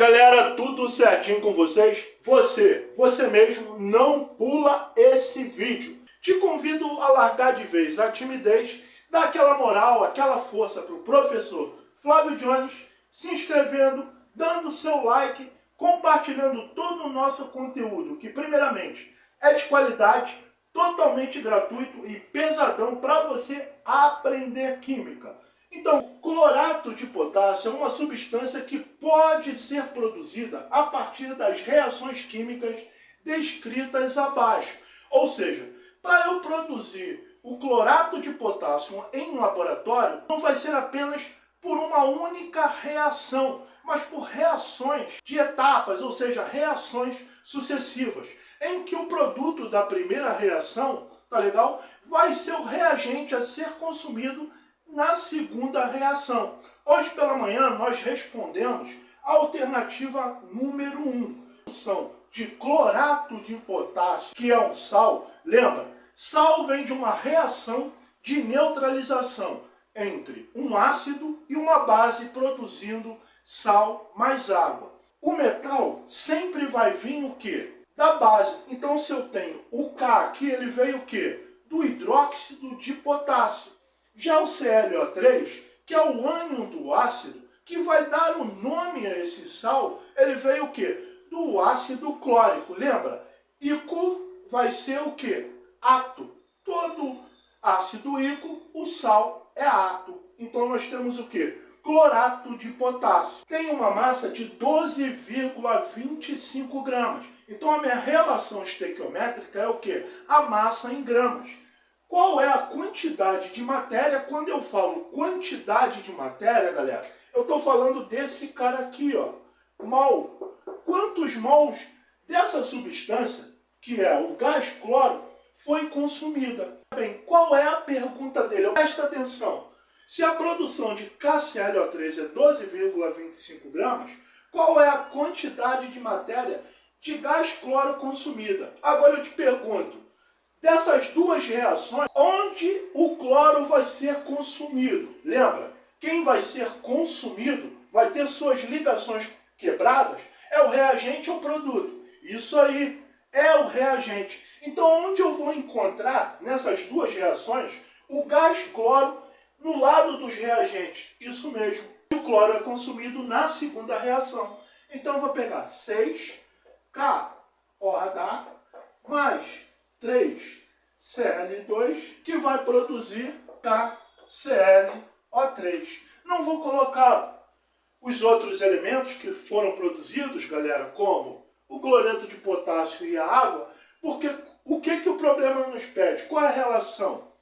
Galera, tudo certinho com vocês? Você mesmo, não pula esse vídeo. Te convido a largar de vez a timidez, dar aquela moral, aquela força para o professor Flávio Jones, se inscrevendo, dando seu like, compartilhando todo o nosso conteúdo, que primeiramente é de qualidade, totalmente gratuito e pesadão para você aprender química. Então, clorato de potássio é uma substância que pode ser produzida a partir das reações químicas descritas abaixo. Ou seja, para eu produzir o clorato de potássio em um laboratório, não vai ser apenas por uma única reação, mas por reações de etapas, ou seja, reações sucessivas, em que o produto da primeira reação, tá legal? Vai ser o reagente a ser consumido na segunda reação. Hoje pela manhã nós respondemos a alternativa número 1. São de clorato de potássio, que é um sal. Lembra, sal vem de uma reação de neutralização entre um ácido e uma base, produzindo sal mais água. O metal sempre vai vir o quê? Da base. Então se eu tenho o K aqui, ele veio o quê? Do hidróxido de potássio. Já o ClO3, que é o ânion do ácido, que vai dar o nome a esse sal, ele veio o quê? Do ácido clórico, lembra? Ico vai ser o quê? Ato. Todo ácido ico, o sal é ato. Então nós temos o quê? Clorato de potássio. Tem uma massa de 12,25 gramas. Então a minha relação estequiométrica é o quê? A massa em gramas. Qual é a quantidade de matéria? Quando eu falo quantidade de matéria, galera, eu estou falando desse cara aqui, ó, mol. Quantos mols dessa substância, que é o gás cloro, foi consumida? Bem, qual é a pergunta dele? Presta atenção. Se a produção de KClO3 é 12,25 gramas, qual é a quantidade de matéria de gás cloro consumida? Agora eu te pergunto, dessas duas reações, onde o cloro vai ser consumido? Lembra, quem vai ser consumido vai ter suas ligações quebradas, é o reagente ou produto. Isso aí é o reagente. Então onde eu vou encontrar nessas duas reações o gás cloro no lado dos reagentes? Isso mesmo, o cloro é consumido na segunda reação. Então eu vou pegar 6KOH mais 3Cl2, que vai produzir KClO3. Não vou colocar os outros elementos que foram produzidos, galera, como o cloreto de potássio e a água, porque o que o problema nos pede? Qual é a relação?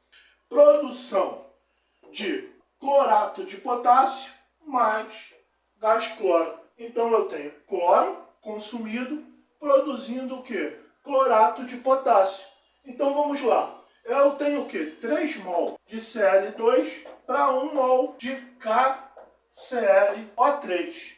Produção de clorato de potássio mais gás cloro. Então eu tenho cloro consumido produzindo o quê? Clorato de potássio. Então vamos lá. Eu tenho o quê? 3 mol de Cl2 para 1 mol de KClO3.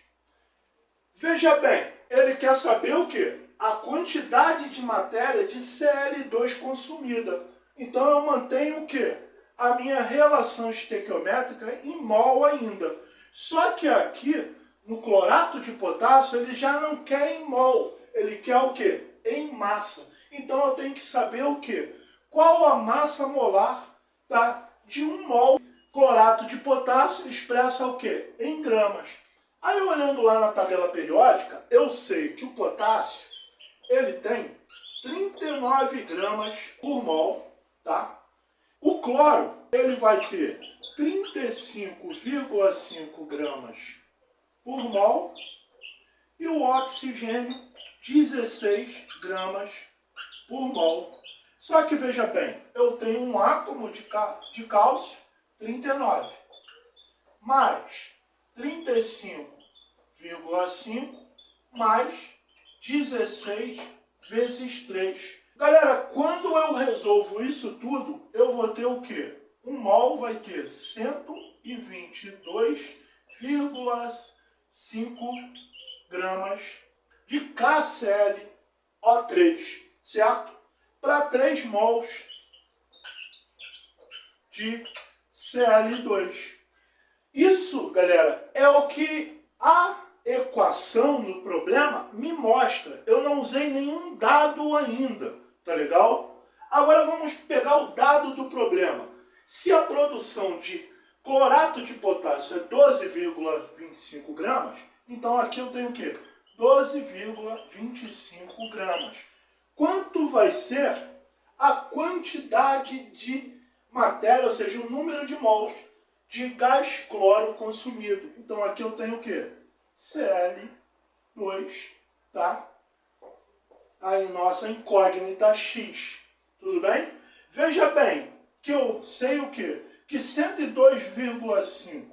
Veja bem, ele quer saber o quê? A quantidade de matéria de Cl2 consumida. Então eu mantenho o quê? A minha relação estequiométrica em mol ainda. Só que aqui, no clorato de potássio, ele já não quer em mol. Ele quer o quê? Em massa. Então eu tenho que saber o quê? Qual a massa molar, tá, de 1 mol clorato de potássio expressa o quê? Em gramas. Aí olhando lá na tabela periódica, eu sei que o potássio ele tem 39 gramas por mol, tá? O cloro ele vai ter 35,5 gramas por mol e o oxigênio 16 gramas por mol. Só que veja bem, eu tenho um átomo de cálcio, 39, mais 35,5 mais 16 vezes 3. Galera, quando eu resolvo isso tudo, eu vou ter o quê? Um mol vai ter 122,5 gramas de KClO3, certo? Para 3 mols de Cl2. Isso, galera, é o que a equação no problema me mostra. Eu não usei nenhum dado ainda, tá legal? Agora vamos pegar o dado do problema. Se a produção de clorato de potássio é 12,25 gramas, então aqui eu tenho o quê? 12,25 gramas. Quanto vai ser a quantidade de matéria, ou seja, o número de mols de gás cloro consumido? Então aqui eu tenho o quê? Cl2, tá? Aí nossa incógnita X, tudo bem? Veja bem que eu sei o quê? Que 102,5,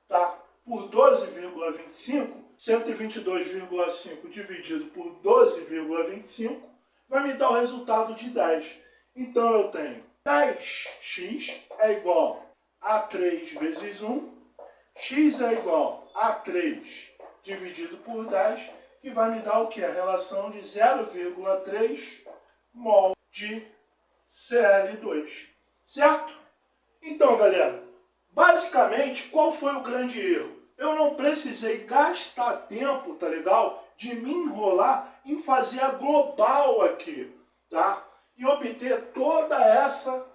tá? Por 12,25, 122,5 dividido por 12,25 vai me dar o resultado de 10. Então eu tenho 10x é igual a 3 vezes 1, x é igual a 3 dividido por 10, que vai me dar o que? A relação de 0,3 mol de Cl2. Certo? Então, galera, basicamente, qual foi o grande erro? Eu não precisei gastar tempo, tá legal? De me enrolar em fazer a global aqui, tá? E obter toda essa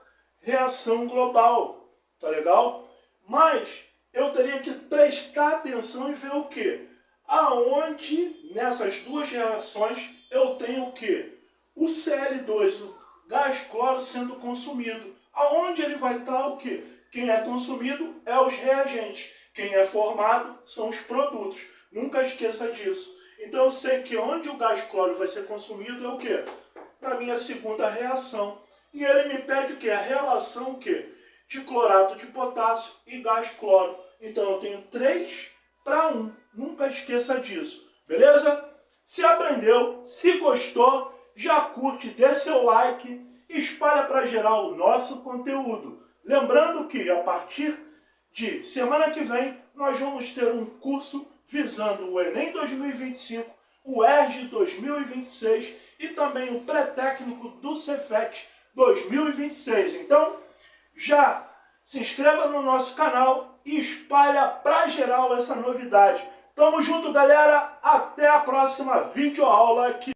reação global, tá legal? Mas eu teria que prestar atenção e ver o quê? Aonde nessas duas reações eu tenho o quê? O Cl2, o gás cloro, sendo consumido. Aonde ele vai estar o quê? Quem é consumido é os reagentes. Quem é formado são os produtos. Nunca esqueça disso. Então eu sei que onde o gás cloro vai ser consumido é o quê? Na minha segunda reação. E ele me pede o quê? A relação o quê? De clorato de potássio e gás cloro. Então eu tenho 3:1. Nunca esqueça disso. Beleza? Se aprendeu, se gostou, já curte, dê seu like, espalha para geral o nosso conteúdo. Lembrando que a partir de semana que vem nós vamos ter um curso visando o Enem 2025, o ERJ 2026 e também o pré-técnico do Cefet 2026. Então, já se inscreva no nosso canal e espalha para geral essa novidade. Tamo junto, galera. Até a próxima videoaula aqui.